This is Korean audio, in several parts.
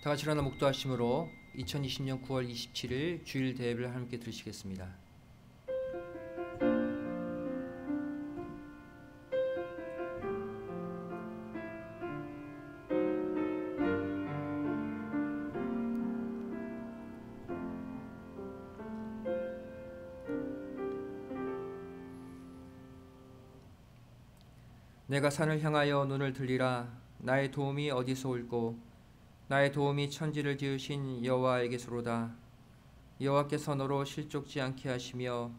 다 같이 일어나 목도하심으로 2020년 9월 27일 주일 대예배를 함께 드리시겠습니다. 내가 산을 향하여 눈을 들리라. 나의 도움이 어디서 올꼬? 나의 도움이 천지를 지으신 여호와에게서로다. 여호와께서 너로 실족지 않게 하시며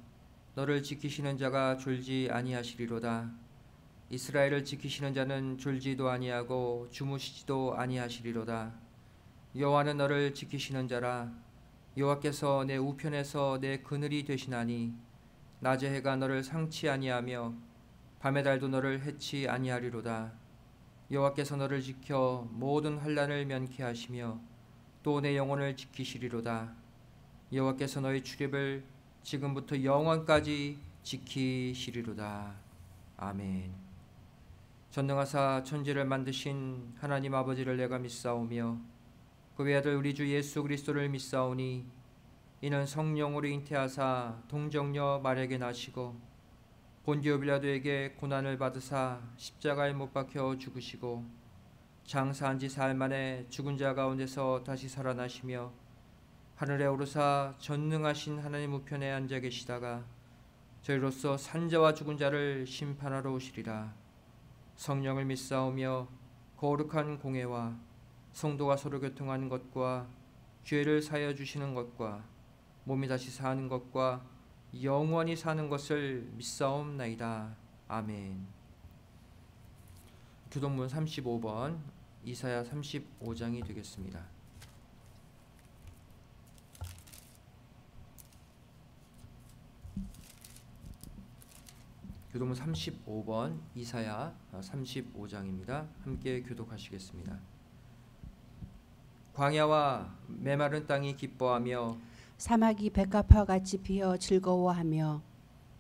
너를 지키시는 자가 졸지 아니하시리로다. 이스라엘을 지키시는 자는 졸지도 아니하고 주무시지도 아니하시리로다. 여호와는 너를 지키시는 자라. 여호와께서 내 우편에서 내 그늘이 되시나니 낮의 해가 너를 상치 아니하며 밤의 달도 너를 해치 아니하리로다. 여호와께서 너를 지켜 모든 환난을 면케 하시며 또 내 영혼을 지키시리로다. 여호와께서 너의 출입을 지금부터 영원까지 지키시리로다. 아멘. 전능하사 천지를 만드신 하나님 아버지를 내가 믿사오며 그 외아들 우리 주 예수 그리스도를 믿사오니 이는 성령으로 잉태하사 동정녀 마리아에게 나시고 본디오 빌라도에게 고난을 받으사 십자가에 못 박혀 죽으시고 장사한 지 사흘 만에 죽은 자 가운데서 다시 살아나시며 하늘에 오르사 전능하신 하나님 우편에 앉아 계시다가 저희로서 산자와 죽은 자를 심판하러 오시리라. 성령을 믿사오며 거룩한 공회와 성도가 서로 교통하는 것과 죄를 사하여 주시는 것과 몸이 다시 사는 것과 영원히 사는 것을 믿사옵나이다. 아멘. 교동문 35번 이사야 35장이 되겠습니다. 교동문 35번 이사야 35장입니다. 함께 교독하시겠습니다. 광야와 메마른 땅이 기뻐하며 사막이 백합화 같이 피어 즐거워하며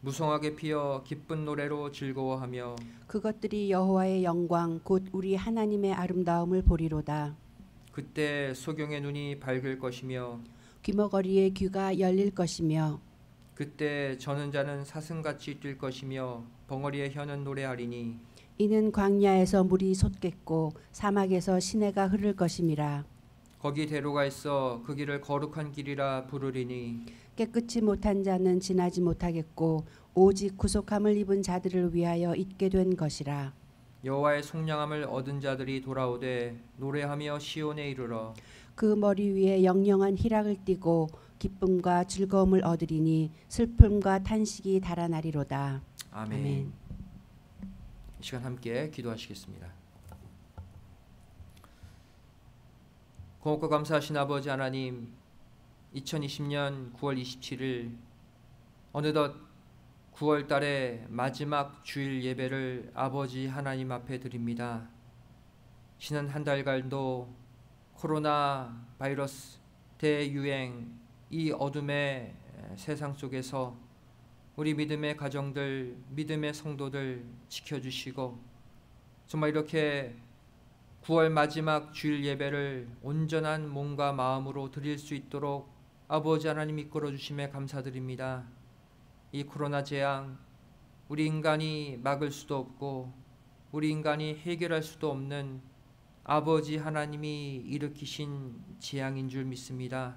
무성하게 피어 기쁜 노래로 즐거워하며 그것들이 여호와의 영광 곧 우리 하나님의 아름다움을 보리로다. 그때 소경의 눈이 밝을 것이며 귀머거리의 귀가 열릴 것이며 그때 저는 자는 사슴같이 뛸 것이며 벙어리의 혀는 노래하리니 이는 광야에서 물이 솟겠고 사막에서 시내가 흐를 것임이라. 거기 대로가 있어 그 길을 거룩한 길이라 부르리니 깨끗이 못한 자는 지나지 못하겠고 오직 구속함을 입은 자들을 위하여 있게 된 것이라. 여호와의 속량함을 얻은 자들이 돌아오되 노래하며 시온에 이르러 그 머리 위에 영영한 희락을 띠고 기쁨과 즐거움을 얻으리니 슬픔과 탄식이 달아나리로다. 아멘. 아멘. 이 시간 함께 기도하시겠습니다. 고맙고 감사하신 아버지 하나님, 2020년 9월 27일 어느덧 9월 달의 마지막 주일 예배를 아버지 하나님 앞에 드립니다. 지난 한 달간도 코로나 바이러스 대유행 이 어둠의 세상 속에서 우리 믿음의 가정들, 믿음의 성도들 지켜주시고 정말 이렇게 9월 마지막 주일 예배를 온전한 몸과 마음으로 드릴 수 있도록 아버지 하나님 이끌어 주심에 감사드립니다. 이 코로나 재앙 우리 인간이 막을 수도 없고 우리 인간이 해결할 수도 없는 아버지 하나님이 일으키신 재앙인 줄 믿습니다.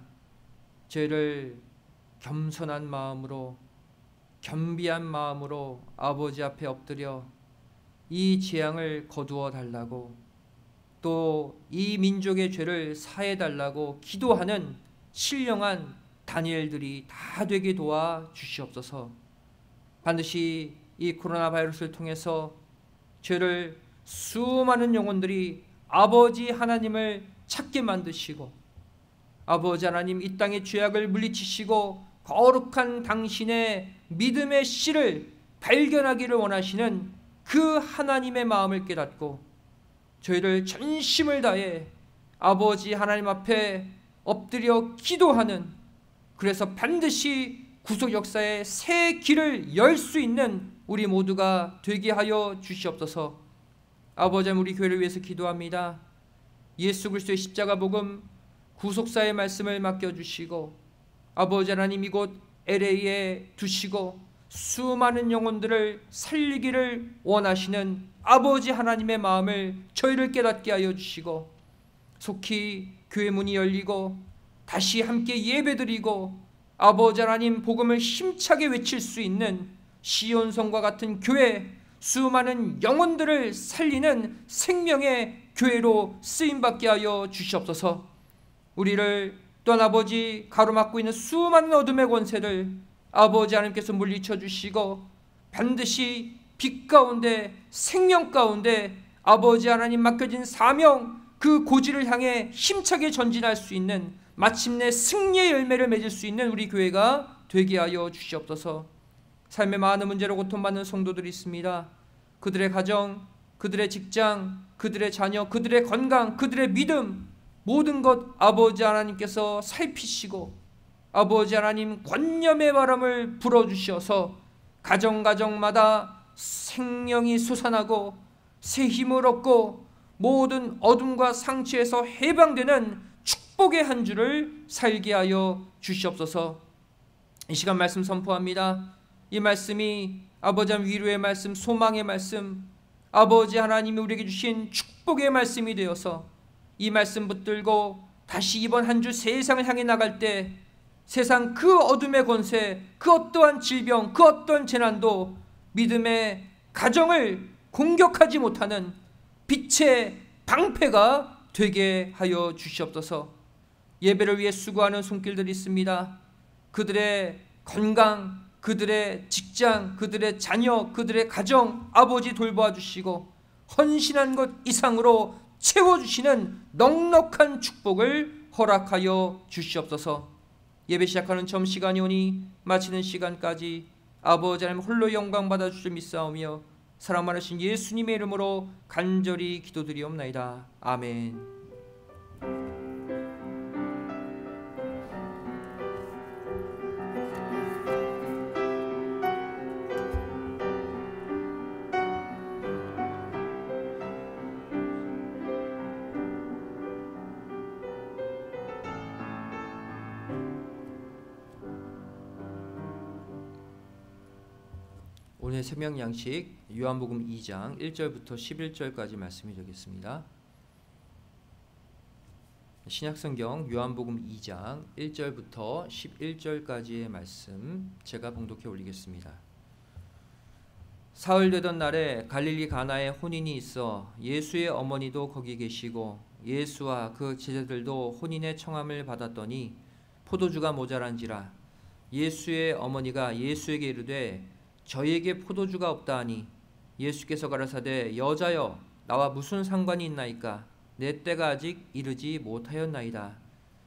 저희를 겸손한 마음으로 겸비한 마음으로 아버지 앞에 엎드려 이 재앙을 거두어 달라고 또 이 민족의 죄를 사해 달라고 기도하는 신령한 다니엘들이 다 되게 도와 주시옵소서. 반드시 이 코로나 바이러스를 통해서 죄를 수많은 영혼들이 아버지 하나님을 찾게 만드시고 아버지 하나님 이 땅의 죄악을 물리치시고 거룩한 당신의 믿음의 씨를 발견하기를 원하시는 그 하나님의 마음을 깨닫고 저희를 전심을 다해 아버지 하나님 앞에 엎드려 기도하는, 그래서 반드시 구속 역사의 새 길을 열 수 있는 우리 모두가 되게 하여 주시옵소서. 아버지 하나님, 우리 교회를 위해서 기도합니다. 예수 그리스도의 십자가 복음 구속사의 말씀을 맡겨주시고 아버지 하나님 이곳 LA에 두시고 수많은 영혼들을 살리기를 원하시는 아버지 하나님의 마음을 저희를 깨닫게 하여 주시고 속히 교회 문이 열리고 다시 함께 예배드리고 아버지 하나님 복음을 힘차게 외칠 수 있는 시온성과 같은 교회, 수많은 영혼들을 살리는 생명의 교회로 쓰임받게 하여 주시옵소서. 우리를 또한 아버지 가로막고 있는 수많은 어둠의 권세를 아버지 하나님께서 물리쳐 주시고 반드시 빛 가운데 생명 가운데 아버지 하나님 맡겨진 사명 그 고지를 향해 힘차게 전진할 수 있는 마침내 승리의 열매를 맺을 수 있는 우리 교회가 되게 하여 주시옵소서. 삶의 많은 문제로 고통받는 성도들이 있습니다. 그들의 가정, 그들의 직장, 그들의 자녀, 그들의 건강, 그들의 믿음 모든 것 아버지 하나님께서 살피시고 아버지 하나님 권념의 바람을 불어주셔서 가정마다 생명이 솟아나고 새 힘을 얻고 모든 어둠과 상처에서 해방되는 축복의 한 주를 살게 하여 주시옵소서. 이 시간 말씀 선포합니다. 이 말씀이 아버지 하나님 위로의 말씀, 소망의 말씀, 아버지 하나님이 우리에게 주신 축복의 말씀이 되어서 이 말씀 붙들고 다시 이번 한 주 세상을 향해 나갈 때 세상 그 어둠의 권세, 그 어떠한 질병, 그 어떤 재난도 믿음의 가정을 공격하지 못하는 빛의 방패가 되게 하여 주시옵소서. 예배를 위해 수고하는 손길들이 있습니다. 그들의 건강, 그들의 직장, 그들의 자녀, 그들의 가정 아버지 돌보아 주시고 헌신한 것 이상으로 채워주시는 넉넉한 축복을 허락하여 주시옵소서. 예배 시작하는 점시간이 오니 마치는 시간까지 아버지 하나님 홀로 영광 받아주실 줄 믿사오며 사랑 많으신 예수님의 이름으로 간절히 기도드리옵나이다. 아멘. 오늘 새벽 양식 요한복음 2장 1절부터 11절까지 말씀이 되겠습니다. 신약성경 요한복음 2장 1절부터 11절까지의 말씀 제가 봉독해 올리겠습니다. 사흘 되던 날에 갈릴리 가나에 혼인이 있어 예수의 어머니도 거기 계시고 예수와 그 제자들도 혼인의 청함을 받았더니 포도주가 모자란지라 예수의 어머니가 예수에게 이르되 저희에게 포도주가 없다 하니 예수께서 가라사대 여자여 나와 무슨 상관이 있나이까 내 때가 아직 이르지 못하였나이다.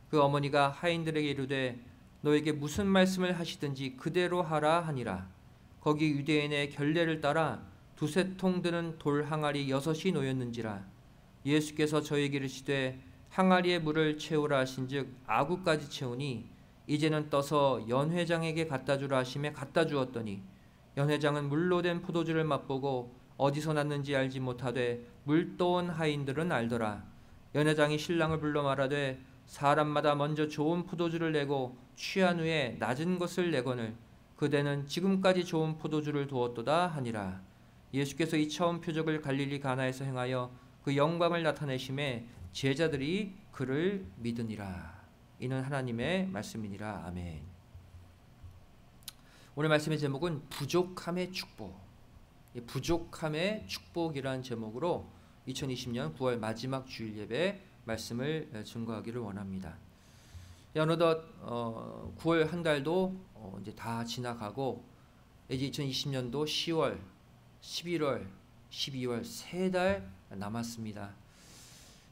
그 어머니가 하인들에게 이르되 너에게 무슨 말씀을 하시든지 그대로 하라 하니라. 거기 유대인의 결례를 따라 두세 통 드는 돌 항아리 6이 놓였는지라. 예수께서 저에게 이르시되 항아리에 물을 채우라 하신즉 아구까지 채우니 이제는 떠서 연회장에게 갖다 주라 하심에 갖다 주었더니 연회장은 물로 된 포도주를 맛보고 어디서 났는지 알지 못하되 물떠온 하인들은 알더라. 연회장이 신랑을 불러 말하되 사람마다 먼저 좋은 포도주를 내고 취한 후에 낮은 것을 내거늘 그대는 지금까지 좋은 포도주를 두었도다 하니라. 예수께서 이 처음 표적을 갈릴리 가나에서 행하여 그 영광을 나타내심에 제자들이 그를 믿으니라. 이는 하나님의 말씀이니라. 아멘. 오늘 말씀의 제목은 부족함의 축복. 부족함의 축복이라는 제목으로 2020년 9월 마지막 주일 예배 말씀을 증거하기를 원합니다. 어느덧 9월 한 달도 이제 다 지나가고 이제 2020년도 10월, 11월, 12월 3달 남았습니다.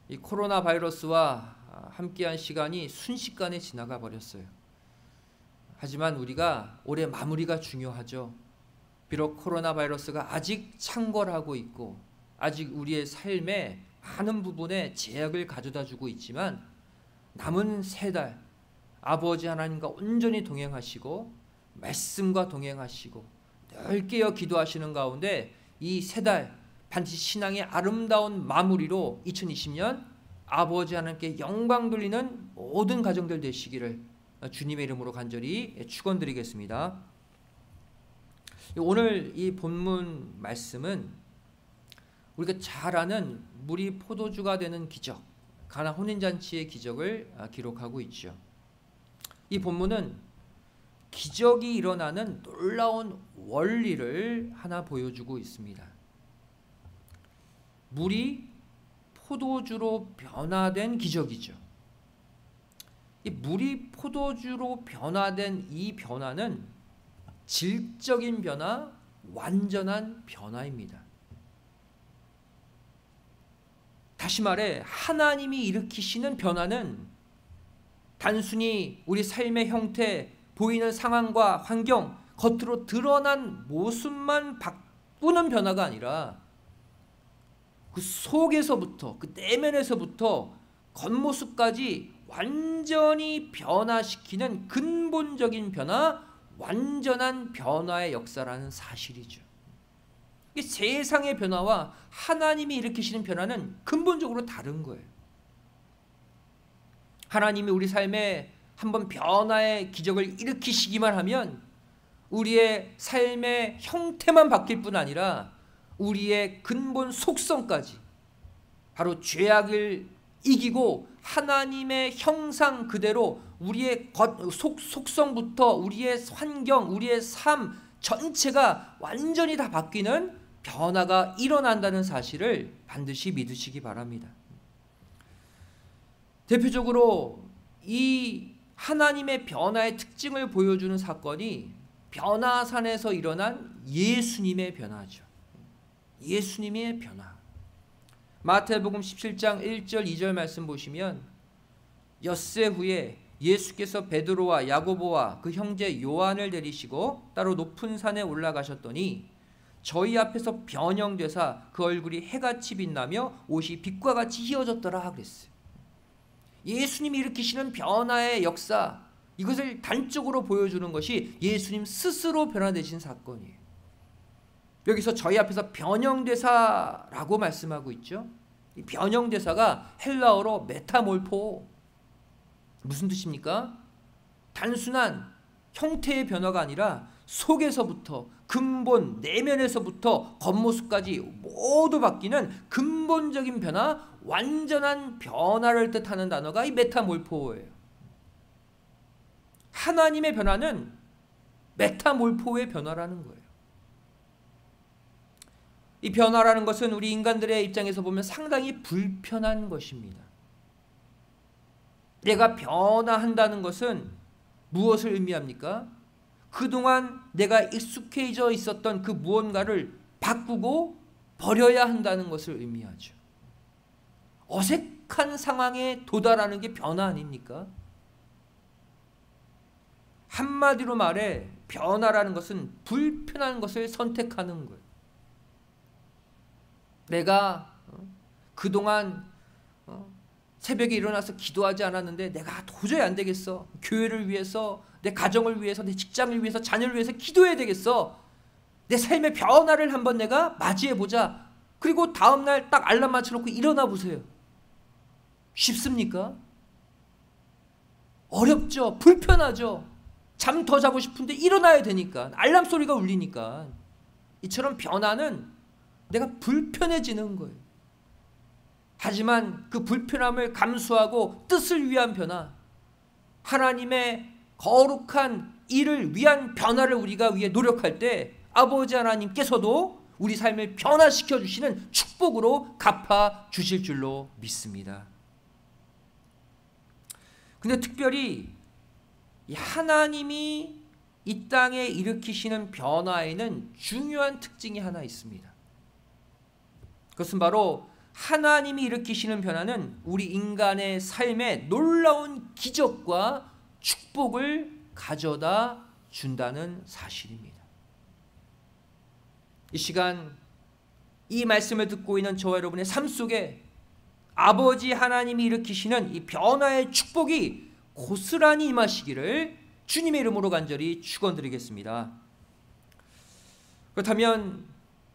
이 코로나 바이러스와 함께한 시간이 순식간에 지나가 버렸어요. 하지만 우리가 올해 마무리가 중요하죠. 비록 코로나 바이러스가 아직 창궐하고 있고 아직 우리의 삶에 많은 부분에 제약을 가져다 주고 있지만 남은 3달 아버지 하나님과 온전히 동행하시고 말씀과 동행하시고 늘 깨어 기도하시는 가운데 이 3달 반드시 신앙의 아름다운 마무리로 2020년 아버지 하나님께 영광 돌리는 모든 가정들 되시기를 주님의 이름으로 간절히 축원드리겠습니다. 오늘 이 본문 말씀은 우리가 잘 아는 물이 포도주가 되는 기적, 가나 혼인잔치의 기적을 기록하고 있죠. 이 본문은 기적이 일어나는 놀라운 원리를 하나 보여주고 있습니다. 물이 포도주로 변화된 기적이죠. 이 물이 포도주로 변화된 이 변화는 질적인 변화, 완전한 변화입니다. 다시 말해 하나님이 일으키시는 변화는 단순히 우리 삶의 형태, 보이는 상황과 환경, 겉으로 드러난 모습만 바꾸는 변화가 아니라 그 속에서부터, 그 내면에서부터 겉모습까지 완전히 변화시키는 근본적인 변화, 완전한 변화의 역사라는 사실이죠. 이 세상의 변화와 하나님이 일으키시는 변화는 근본적으로 다른 거예요. 하나님이 우리 삶에 한번 변화의 기적을 일으키시기만 하면 우리의 삶의 형태만 바뀔 뿐 아니라 우리의 근본 속성까지, 바로 죄악을 이기고 하나님의 형상 그대로 우리의 속성부터 우리의 환경, 우리의 삶 전체가 완전히 다 바뀌는 변화가 일어난다는 사실을 반드시 믿으시기 바랍니다. 대표적으로 이 하나님의 변화의 특징을 보여주는 사건이 변화산에서 일어난 예수님의 변화죠. 예수님의 변화. 마태복음 17장 1절 2절 말씀 보시면 엿새 후에 예수께서 베드로와 야고보와 그 형제 요한을 데리시고 따로 높은 산에 올라가셨더니 저희 앞에서 변형되사 그 얼굴이 해같이 빛나며 옷이 빛과 같이 휘어졌더라 그랬어요. 예수님이 일으키시는 변화의 역사, 이것을 단적으로 보여주는 것이 예수님 스스로 변화되신 사건이에요. 여기서 저희 앞에서 변형되사라고 말씀하고 있죠. 이 변형되사가 헬라어로 메타몰포, 무슨 뜻입니까? 단순한 형태의 변화가 아니라 속에서부터, 근본 내면에서부터 겉모습까지 모두 바뀌는 근본적인 변화, 완전한 변화를 뜻하는 단어가 이 메타몰포예요. 하나님의 변화는 메타몰포의 변화라는 거예요. 이 변화라는 것은 우리 인간들의 입장에서 보면 상당히 불편한 것입니다. 내가 변화한다는 것은 무엇을 의미합니까? 그동안 내가 익숙해져 있었던 그 무언가를 바꾸고 버려야 한다는 것을 의미하죠. 어색한 상황에 도달하는 게 변화 아닙니까? 한마디로 말해 변화라는 것은 불편한 것을 선택하는 거예요. 내가 그동안 새벽에 일어나서 기도하지 않았는데 내가 도저히 안 되겠어. 교회를 위해서, 내 가정을 위해서, 내 직장을 위해서, 자녀를 위해서 기도해야 되겠어. 내 삶의 변화를 한번 내가 맞이해보자. 그리고 다음날 딱 알람 맞춰놓고 일어나 보세요. 쉽습니까? 어렵죠. 불편하죠. 잠 더 자고 싶은데 일어나야 되니까. 알람 소리가 울리니까. 이처럼 변화는 내가 불편해지는 거예요. 하지만 그 불편함을 감수하고 뜻을 위한 변화, 하나님의 거룩한 일을 위한 변화를 우리가 위해 노력할 때 아버지 하나님께서도 우리 삶을 변화시켜 주시는 축복으로 갚아 주실 줄로 믿습니다. 근데 특별히 이 하나님이 이 땅에 일으키시는 변화에는 중요한 특징이 하나 있습니다. 그것은 바로 하나님이 일으키시는 변화는 우리 인간의 삶에 놀라운 기적과 축복을 가져다 준다는 사실입니다. 이 시간 이 말씀을 듣고 있는 저와 여러분의 삶 속에 아버지 하나님이 일으키시는 이 변화의 축복이 고스란히 임하시기를 주님의 이름으로 간절히 축원드리겠습니다. 그렇다면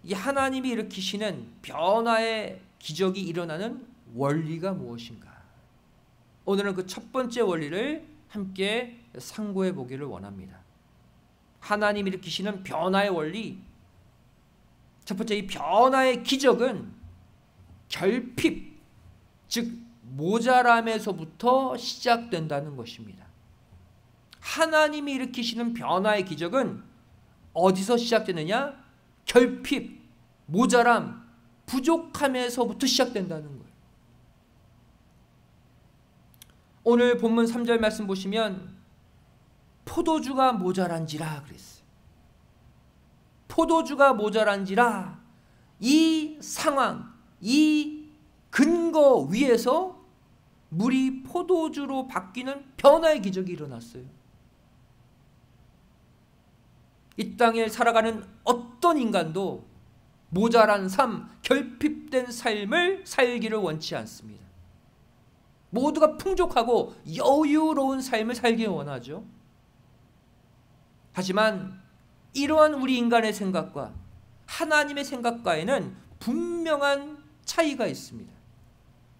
이 하나님이 일으키시는 변화의 기적이 일어나는 원리가 무엇인가? 오늘은 그 첫 번째 원리를 함께 상고해 보기를 원합니다. 하나님이 일으키시는 변화의 원리. 첫 번째, 이 변화의 기적은 결핍, 즉 모자람에서부터 시작된다는 것입니다. 하나님이 일으키시는 변화의 기적은 어디서 시작되느냐? 결핍, 모자람, 부족함에서부터 시작된다는 거예요. 오늘 본문 3절 말씀 보시면 포도주가 모자란지라 그랬어요. 포도주가 모자란지라, 이 상황, 이 근거 위에서 물이 포도주로 바뀌는 변화의 기적이 일어났어요. 이 땅에 살아가는 어떤 인간도 모자란 삶, 결핍된 삶을 살기를 원치 않습니다. 모두가 풍족하고 여유로운 삶을 살기 원하죠. 하지만 이러한 우리 인간의 생각과 하나님의 생각과에는 분명한 차이가 있습니다.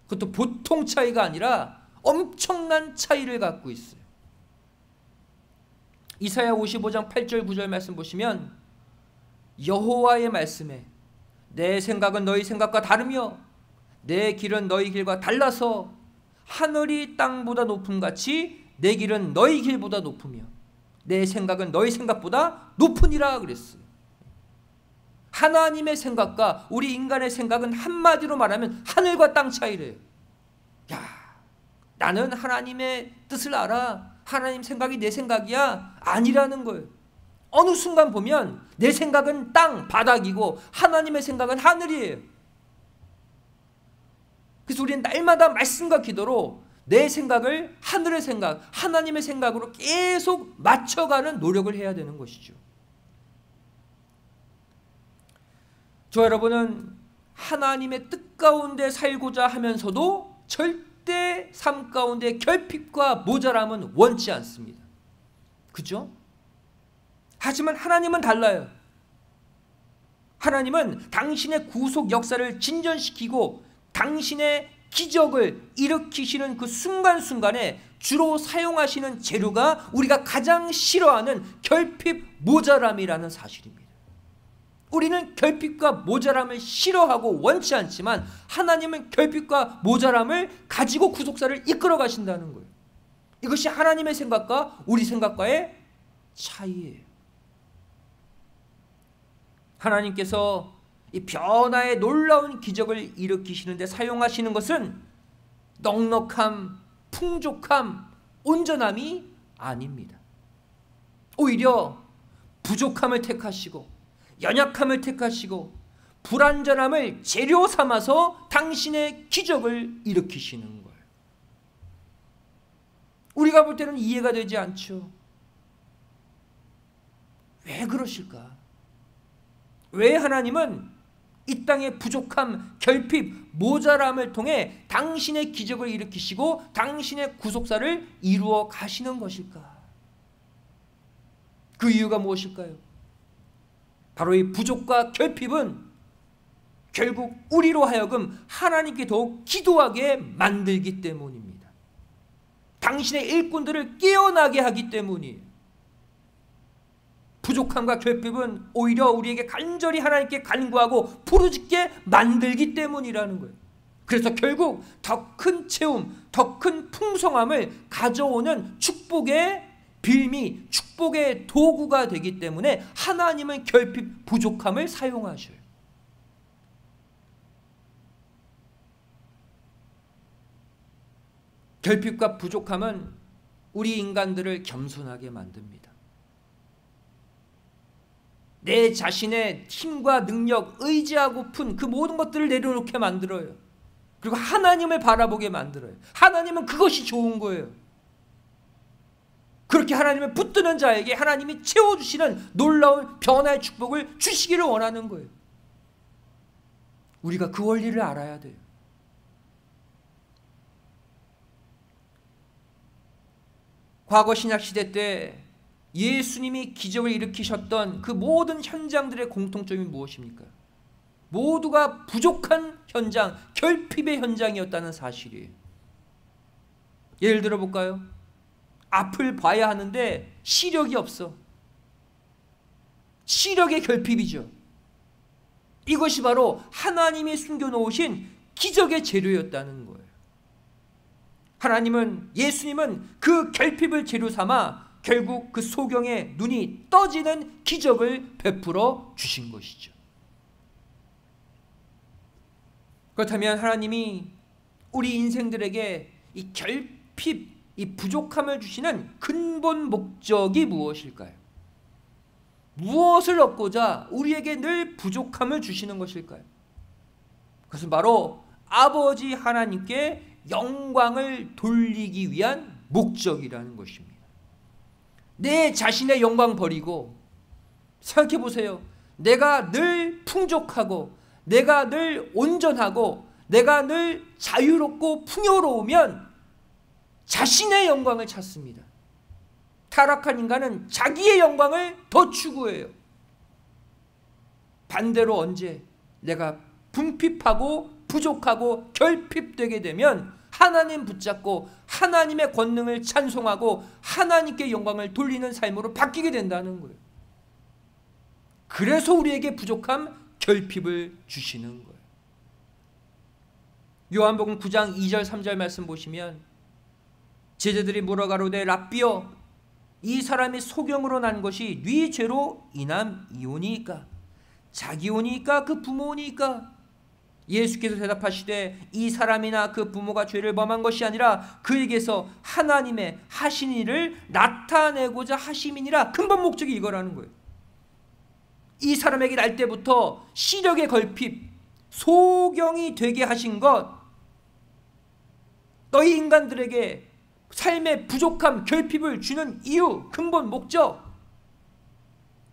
그것도 보통 차이가 아니라 엄청난 차이를 갖고 있어요. 이사야 55장 8절 9절 말씀 보시면 여호와의 말씀에 내 생각은 너희 생각과 다르며 내 길은 너희 길과 달라서 하늘이 땅보다 높음같이 내 길은 너희 길보다 높으며 내 생각은 너희 생각보다 높으니라 그랬어요. 하나님의 생각과 우리 인간의 생각은 한마디로 말하면 하늘과 땅 차이래요. 야, 나는 하나님의 뜻을 알아. 하나님 생각이 내 생각이야. 아니라는 거예요. 어느 순간 보면 내 생각은 땅, 바닥이고 하나님의 생각은 하늘이에요. 그래서 우리는 날마다 말씀과 기도로 내 생각을 하늘의 생각, 하나님의 생각으로 계속 맞춰가는 노력을 해야 되는 것이죠. 저 여러분은 하나님의 뜻 가운데 살고자 하면서도 절대 삶 가운데 결핍과 모자람은 원치 않습니다. 그죠? 하지만 하나님은 달라요. 하나님은 당신의 구속 역사를 진전시키고 당신의 기적을 일으키시는 그 순간순간에 주로 사용하시는 재료가 우리가 가장 싫어하는 결핍, 모자람이라는 사실입니다. 우리는 결핍과 모자람을 싫어하고 원치 않지만 하나님은 결핍과 모자람을 가지고 구속사를 이끌어 가신다는 거예요. 이것이 하나님의 생각과 우리 생각과의 차이예요. 하나님께서 이 변화의 놀라운 기적을 일으키시는데 사용하시는 것은 넉넉함, 풍족함, 온전함이 아닙니다. 오히려 부족함을 택하시고 연약함을 택하시고 불완전함을 재료 삼아서 당신의 기적을 일으키시는 거예요. 우리가 볼 때는 이해가 되지 않죠. 왜 그러실까? 왜 하나님은 이 땅의 부족함, 결핍, 모자람을 통해 당신의 기적을 일으키시고 당신의 구속사를 이루어 가시는 것일까? 그 이유가 무엇일까요? 바로 이 부족과 결핍은 결국 우리로 하여금 하나님께 더욱 기도하게 만들기 때문입니다. 당신의 일꾼들을 깨어나게 하기 때문이에요. 부족함과 결핍은 오히려 우리에게 간절히 하나님께 간구하고 부르짖게 만들기 때문이라는 거예요. 그래서 결국 더 큰 채움, 더 큰 풍성함을 가져오는 축복의 빌미, 축복의 도구가 되기 때문에 하나님은 결핍, 부족함을 사용하셔요. 결핍과 부족함은 우리 인간들을 겸손하게 만듭니다. 내 자신의 힘과 능력, 의지하고픈 그 모든 것들을 내려놓게 만들어요. 그리고 하나님을 바라보게 만들어요. 하나님은 그것이 좋은 거예요. 그렇게 하나님을 붙드는 자에게 하나님이 채워주시는 놀라운 변화의 축복을 주시기를 원하는 거예요. 우리가 그 원리를 알아야 돼요. 과거 신약시대 때 예수님이 기적을 일으키셨던 그 모든 현장들의 공통점이 무엇입니까? 모두가 부족한 현장, 결핍의 현장이었다는 사실이에요. 예를 들어 볼까요? 앞을 봐야 하는데 시력이 없어. 시력의 결핍이죠. 이것이 바로 하나님이 숨겨놓으신 기적의 재료였다는 거예요. 예수님은 그 결핍을 재료 삼아 결국 그 소경의 눈이 떠지는 기적을 베풀어 주신 것이죠. 그렇다면 하나님이 우리 인생들에게 이 결핍, 이 부족함을 주시는 근본 목적이 무엇일까요? 무엇을 얻고자 우리에게 늘 부족함을 주시는 것일까요? 그것은 바로 아버지 하나님께 영광을 돌리기 위한 목적이라는 것입니다. 내 자신의 영광 버리고 생각해 보세요. 내가 늘 풍족하고 내가 늘 온전하고 내가 늘 자유롭고 풍요로우면 자신의 영광을 찾습니다. 타락한 인간은 자기의 영광을 더 추구해요. 반대로 언제 내가 궁핍하고 부족하고 결핍되게 되면 하나님 붙잡고 하나님의 권능을 찬송하고 하나님께 영광을 돌리는 삶으로 바뀌게 된다는 거예요. 그래서 우리에게 부족함, 결핍을 주시는 거예요. 요한복음 9장 2절 3절 말씀 보시면 제자들이 물어가로되 랍비여 이 사람이 소경으로 난 것이 네 죄로 인한 이오니이까 자기 오니이까 그 부모 오니이까 예수께서 대답하시되 이 사람이나 그 부모가 죄를 범한 것이 아니라 그에게서 하나님의 하신 일을 나타내고자 하심이니라. 근본 목적이 이거라는 거예요. 이 사람에게 날 때부터 시력의 결핍, 소경이 되게 하신 것, 너희 인간들에게 삶의 부족함, 결핍을 주는 이유, 근본 목적,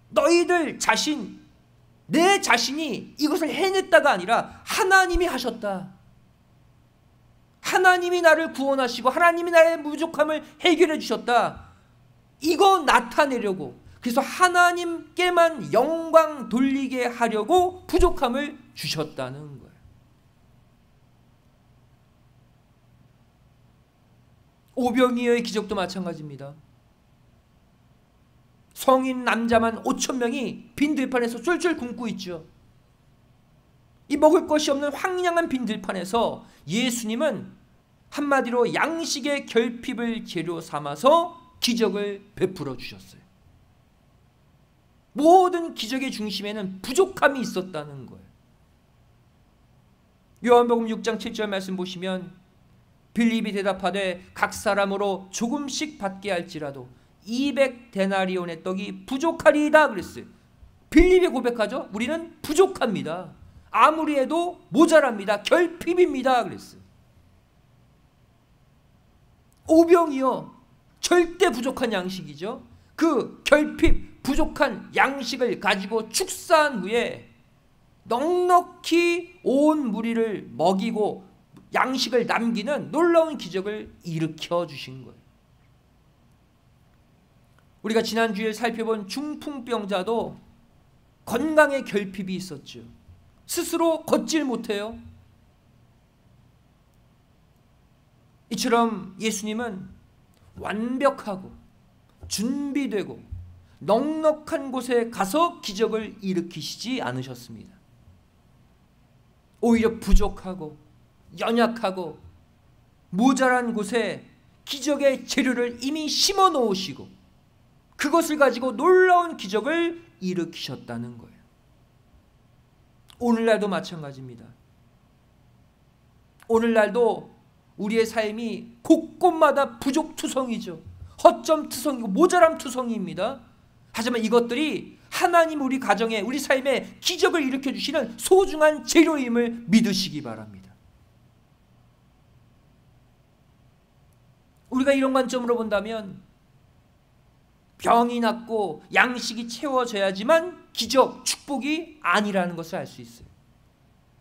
너희들 자신, 내 자신이 이것을 해냈다가 아니라 하나님이 하셨다. 하나님이 나를 구원하시고 하나님이 나의 부족함을 해결해 주셨다. 이거 나타내려고, 그래서 하나님께만 영광 돌리게 하려고 부족함을 주셨다는 거예요. 오병이어의 기적도 마찬가지입니다. 성인 남자만 5,000명이 빈 들판에서 쫄쫄 굶고 있죠. 이 먹을 것이 없는 황량한 빈 들판에서 예수님은 한마디로 양식의 결핍을 재료 삼아서 기적을 베풀어 주셨어요. 모든 기적의 중심에는 부족함이 있었다는 거예요. 요한복음 6장 7절 말씀 보시면 빌립이 대답하되 각 사람으로 조금씩 받게 할지라도 200데나리온의 떡이 부족하리이다 그랬어요. 빌립이 고백하죠. 우리는 부족합니다. 아무리 해도 모자랍니다. 결핍입니다 그랬어요. 오병이어 절대 부족한 양식이죠. 그 결핍 부족한 양식을 가지고 축사한 후에 넉넉히 온 무리를 먹이고 양식을 남기는 놀라운 기적을 일으켜 주신 거예요. 우리가 지난주에 살펴본 중풍병자도 건강의 결핍이 있었죠. 스스로 걷질 못해요. 이처럼 예수님은 완벽하고 준비되고 넉넉한 곳에 가서 기적을 일으키시지 않으셨습니다. 오히려 부족하고 연약하고 모자란 곳에 기적의 재료를 이미 심어 놓으시고 그것을 가지고 놀라운 기적을 일으키셨다는 거예요. 오늘날도 마찬가지입니다. 오늘날도 우리의 삶이 곳곳마다 부족투성이죠. 허점투성이고 모자람투성이입니다. 하지만 이것들이 하나님 우리 가정에 우리 삶에 기적을 일으켜 주시는 소중한 재료임을 믿으시기 바랍니다. 우리가 이런 관점으로 본다면 병이 낫고 양식이 채워져야지만 기적, 축복이 아니라는 것을 알 수 있어요.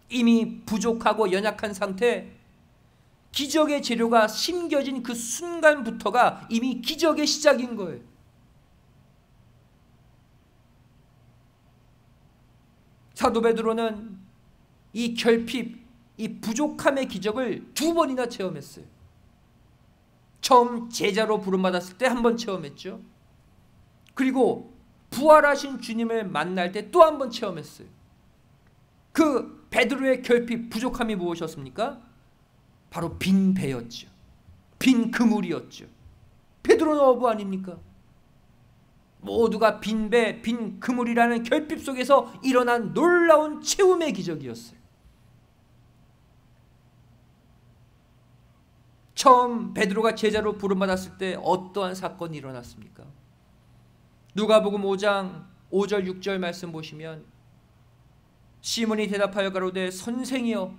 이미 부족하고 연약한 상태, 기적의 재료가 심겨진 그 순간부터가 이미 기적의 시작인 거예요. 사도 베드로는 이 결핍, 이 부족함의 기적을 2번이나 체험했어요. 처음 제자로 부름받았을 때 1번 체험했죠. 그리고 부활하신 주님을 만날 때 또 1번 체험했어요. 그 베드로의 결핍, 부족함이 무엇이었습니까? 바로 빈 배였죠. 빈 그물이었죠. 베드로는 어부 아닙니까? 모두가 빈 배, 빈 그물이라는 결핍 속에서 일어난 놀라운 채움의 기적이었어요. 처음 베드로가 제자로 부름받았을 때 어떠한 사건이 일어났습니까? 누가복음 5장 5절 6절 말씀 보시면 시몬이 대답하여 가로되 선생이여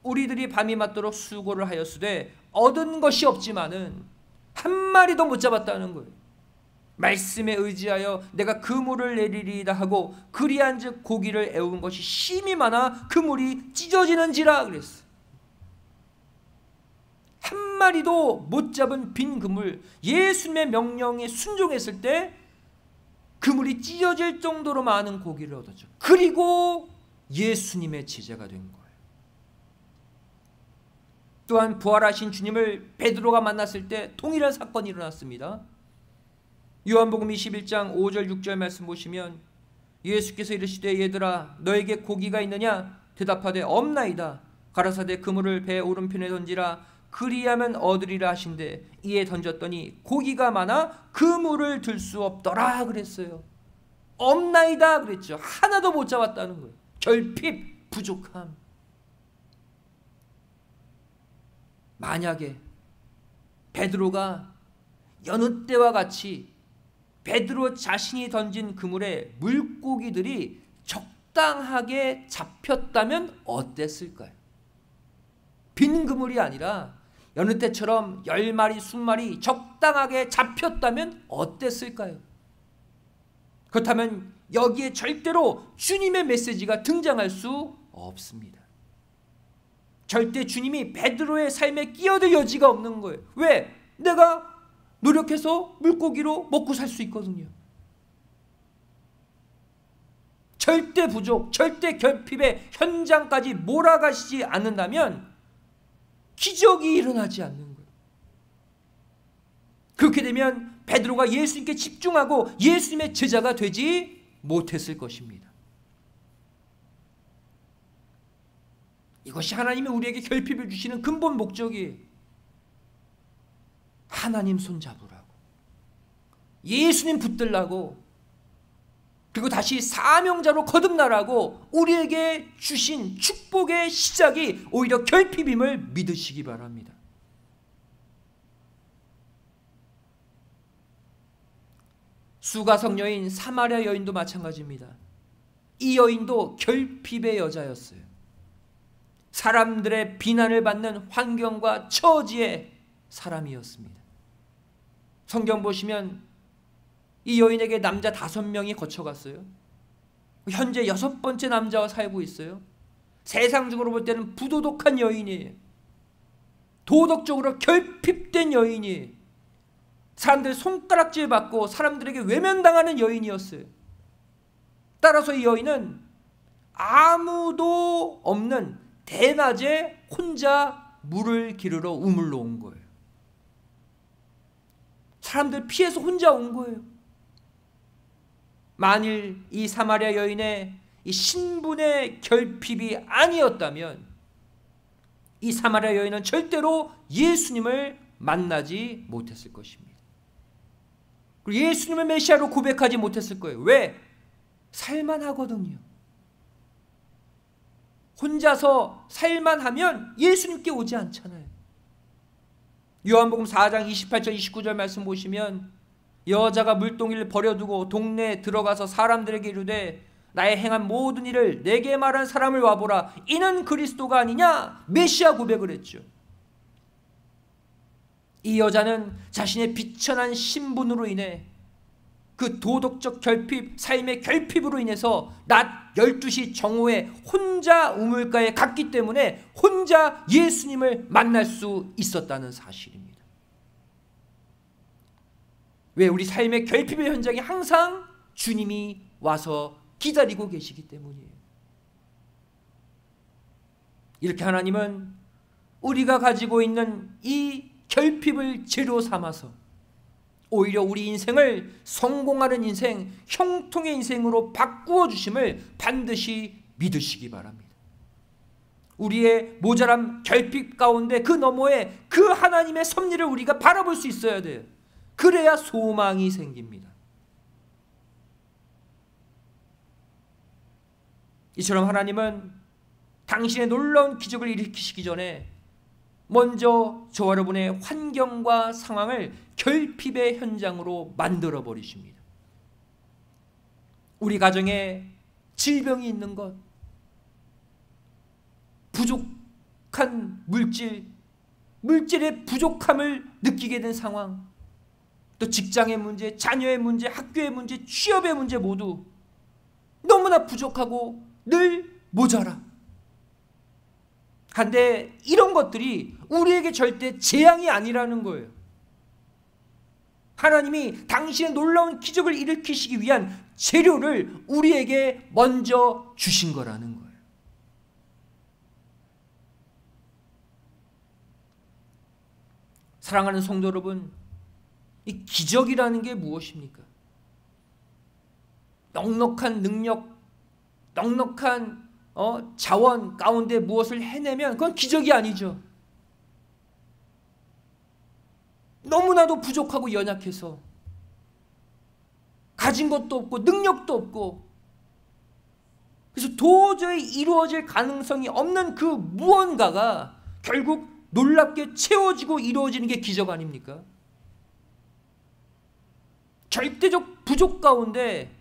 우리들이 밤이 맞도록 수고를 하였으되 얻은 것이 없지만은 한 마리도 못 잡았다는 거예요. 말씀에 의지하여 내가 그물을 내리리이다 하고 그리한즉 고기를 애운 것이 심히 많아 그물이 찢어지는지라 그랬어요. 한 마리도 못 잡은 빈 그물, 예수님의 명령에 순종했을 때 그물이 찢어질 정도로 많은 고기를 얻었죠. 그리고 예수님의 제자가 된 거예요. 또한 부활하신 주님을 베드로가 만났을 때 동일한 사건이 일어났습니다. 요한복음 21장 5절 6절 말씀 보시면 예수께서 이르시되 얘들아 너에게 고기가 있느냐 대답하되 없나이다. 가라사대 그물을 배 오른편에 던지라 그리하면 얻으리라 하신대 이에 던졌더니 고기가 많아 그물을 들 수 없더라 그랬어요. 없나이다 그랬죠. 하나도 못 잡았다는 거예요. 결핍, 부족함. 만약에 베드로가 여느 때와 같이 베드로 자신이 던진 그물에 물고기들이 적당하게 잡혔다면 어땠을까요? 빈 그물이 아니라 여느 때처럼 10마리, 20마리 적당하게 잡혔다면 어땠을까요? 그렇다면 여기에 절대로 주님의 메시지가 등장할 수 없습니다. 절대 주님이 베드로의 삶에 끼어들 여지가 없는 거예요. 왜? 내가 노력해서 물고기로 먹고 살 수 있거든요. 절대 부족, 절대 결핍의 현장까지 몰아가시지 않는다면 기적이 일어나지 않는 거예요. 그렇게 되면 베드로가 예수님께 집중하고 예수님의 제자가 되지 못했을 것입니다. 이것이 하나님이 우리에게 결핍을 주시는 근본 목적이에요. 하나님 손잡으라고, 예수님 붙들라고, 그리고 다시 사명자로 거듭나라고 우리에게 주신 축복의 시작이 오히려 결핍임을 믿으시기 바랍니다. 수가성 여인 사마리아 여인도 마찬가지입니다. 이 여인도 결핍의 여자였어요. 사람들의 비난을 받는 환경과 처지의 사람이었습니다. 성경 보시면 이 여인에게 남자 5명이 거쳐갔어요. 현재 6번째 남자와 살고 있어요. 세상적으로 볼 때는 부도덕한 여인이에요. 도덕적으로 결핍된 여인이에요. 사람들의 손가락질 받고 사람들에게 외면당하는 여인이었어요. 따라서 이 여인은 아무도 없는 대낮에 혼자 물을 기르러 우물로 온 거예요. 사람들 피해서 혼자 온 거예요. 만일 이 사마리아 여인의 이 신분의 결핍이 아니었다면 이 사마리아 여인은 절대로 예수님을 만나지 못했을 것입니다. 그리고 예수님을 메시아로 고백하지 못했을 거예요. 왜? 살만하거든요. 혼자서 살만하면 예수님께 오지 않잖아요. 요한복음 4장 28절 29절 말씀 보시면 여자가 물동이를 버려두고 동네에 들어가서 사람들에게 이르되 나의 행한 모든 일을 내게 말한 사람을 와보라. 이는 그리스도가 아니냐? 메시아 고백을 했죠. 이 여자는 자신의 비천한 신분으로 인해 그 도덕적 결핍, 삶의 결핍으로 인해서 낮 12시 정오에 혼자 우물가에 갔기 때문에 혼자 예수님을 만날 수 있었다는 사실입니다. 왜? 우리 삶의 결핍의 현장에 항상 주님이 와서 기다리고 계시기 때문이에요. 이렇게 하나님은 우리가 가지고 있는 이 결핍을 재료 삼아서 오히려 우리 인생을 성공하는 인생, 형통의 인생으로 바꾸어 주심을 반드시 믿으시기 바랍니다. 우리의 모자람, 결핍 가운데 그 너머에 그 하나님의 섭리를 우리가 바라볼 수 있어야 돼요. 그래야 소망이 생깁니다. 이처럼 하나님은 당신의 놀라운 기적을 일으키시기 전에 먼저 저와 여러분의 환경과 상황을 결핍의 현장으로 만들어 버리십니다. 우리 가정에 질병이 있는 것, 부족한 물질의 부족함을 느끼게 된 상황, 또 직장의 문제, 자녀의 문제, 학교의 문제, 취업의 문제 모두 너무나 부족하고 늘 모자라. 한데 이런 것들이 우리에게 절대 재앙이 아니라는 거예요. 하나님이 당신의 놀라운 기적을 일으키시기 위한 재료를 우리에게 먼저 주신 거라는 거예요. 사랑하는 성도 여러분, 이 기적이라는 게 무엇입니까? 넉넉한 능력, 넉넉한 자원 가운데 무엇을 해내면 그건 기적이 아니죠. 너무나도 부족하고 연약해서 가진 것도 없고 능력도 없고, 그래서 도저히 이루어질 가능성이 없는 그 무언가가 결국 놀랍게 채워지고 이루어지는 게 기적 아닙니까? 절대적 부족 가운데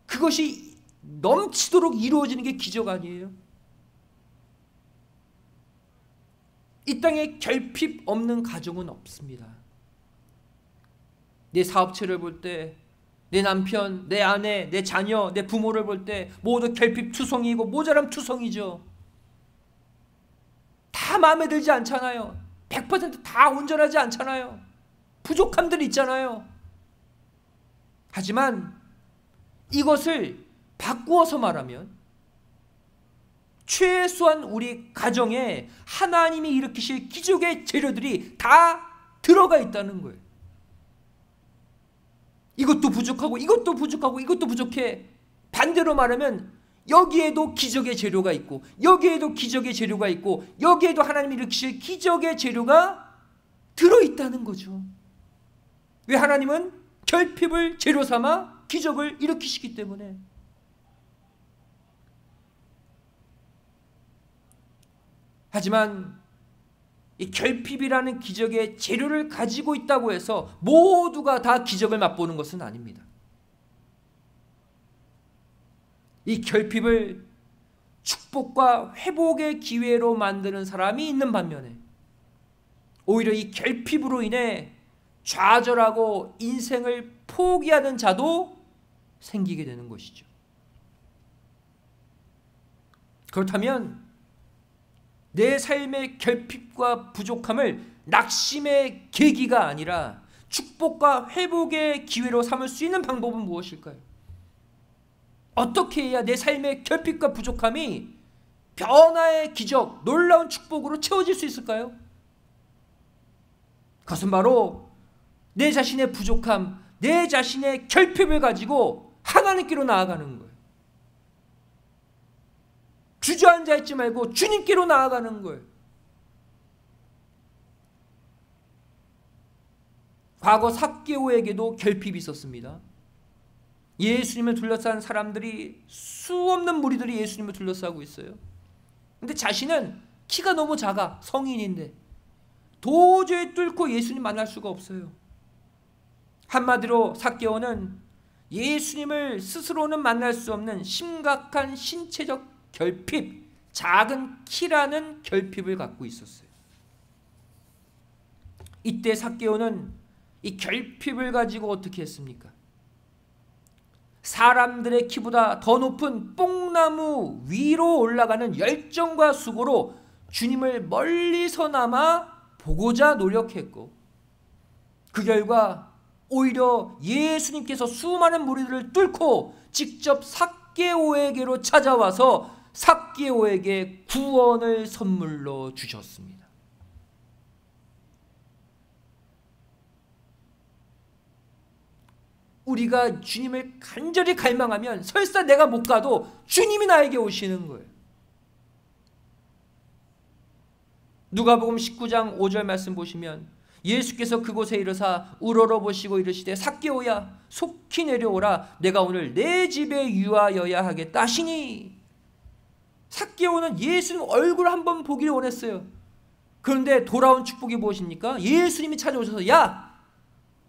그것이 넘치도록 이루어지는 게 기적 아니에요? 이 땅에 결핍 없는 가정은 없습니다. 내 사업체를 볼 때, 내 남편, 내 아내, 내 자녀, 내 부모를 볼 때 모두 결핍 투성이고 모자람 투성이죠. 다 마음에 들지 않잖아요. 100% 다 온전하지 않잖아요. 부족함들이 있잖아요. 하지만 이것을 바꾸어서 말하면 최소한 우리 가정에 하나님이 일으키실 기적의 재료들이 다 들어가 있다는 거예요. 이것도 부족하고 이것도 부족하고 이것도 부족해. 반대로 말하면 여기에도 기적의 재료가 있고 여기에도 기적의 재료가 있고 여기에도 하나님이 일으키실 기적의 재료가 들어있다는 거죠. 왜? 하나님은 결핍을 재료 삼아 기적을 일으키시기 때문에. 하지만 이 결핍이라는 기적의 재료를 가지고 있다고 해서 모두가 다 기적을 맛보는 것은 아닙니다. 이 결핍을 축복과 회복의 기회로 만드는 사람이 있는 반면에 오히려 이 결핍으로 인해 좌절하고 인생을 포기하는 자도 생기게 되는 것이죠. 그렇다면 내 삶의 결핍과 부족함을 낙심의 계기가 아니라 축복과 회복의 기회로 삼을 수 있는 방법은 무엇일까요? 어떻게 해야 내 삶의 결핍과 부족함이 변화의 기적, 놀라운 축복으로 채워질 수 있을까요? 그것은 바로 내 자신의 부족함, 내 자신의 결핍을 가지고 하나님께로 나아가는 거예요. 주저앉아 있지 말고 주님께로 나아가는 거예요. 과거 삭개오에게도 결핍이 있었습니다. 예수님을 둘러싼 사람들이, 수없는 무리들이 예수님을 둘러싸고 있어요. 근데 자신은 키가 너무 작아, 성인인데 도저히 뚫고 예수님 만날 수가 없어요. 한마디로 삭개오는 예수님을 스스로는 만날 수 없는 심각한 신체적 결핍, 작은 키라는 결핍을 갖고 있었어요. 이때 삭개오는 이 결핍을 가지고 어떻게 했습니까? 사람들의 키보다 더 높은 뽕나무 위로 올라가는 열정과 수고로 주님을 멀리서나마 보고자 노력했고, 그 결과 오히려 예수님께서 수많은 무리들을 뚫고 직접 삭개오에게로 찾아와서 삭개오에게 구원을 선물로 주셨습니다. 우리가 주님을 간절히 갈망하면 설사 내가 못 가도 주님이 나에게 오시는 거예요. 누가복음 19장 5절 말씀 보시면 예수께서 그곳에 이르사 우러러 보시고 이르시되 삭개오야 속히 내려오라 내가 오늘 내 집에 유하여야 하겠다 하시니, 삭개오는 예수님 얼굴 한번 보기를 원했어요. 그런데 돌아온 축복이 무엇입니까? 예수님이 찾아오셔서 야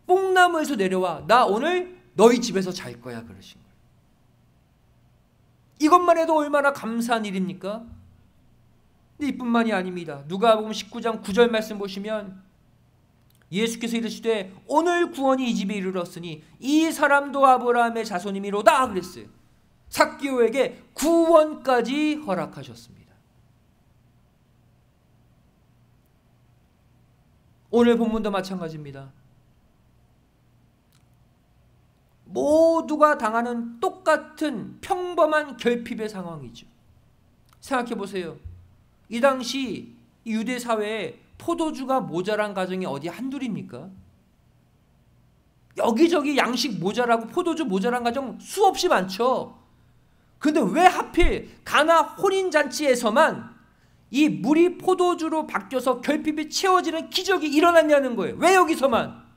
뽕나무에서 내려와 나 오늘 너희 집에서 잘 거야 그러신 거예요. 이것만 해도 얼마나 감사한 일입니까? 근데 이뿐만이 아닙니다. 누가복음 19장 9절 말씀 보시면 예수께서 이르시되 오늘 구원이 이 집에 이르렀으니 이 사람도 아브라함의 자손이미로다 그랬어요. 삭개오에게 구원까지 허락하셨습니다. 오늘 본문도 마찬가지입니다. 모두가 당하는 똑같은 평범한 결핍의 상황이죠. 생각해 보세요. 이 당시 유대 사회에 포도주가 모자란 가정이 어디 한둘입니까? 여기저기 양식 모자라고 포도주 모자란 가정 수없이 많죠. 그런데 왜 하필 가나 혼인잔치에서만 이 물이 포도주로 바뀌어서 결핍이 채워지는 기적이 일어났냐는 거예요. 왜 여기서만?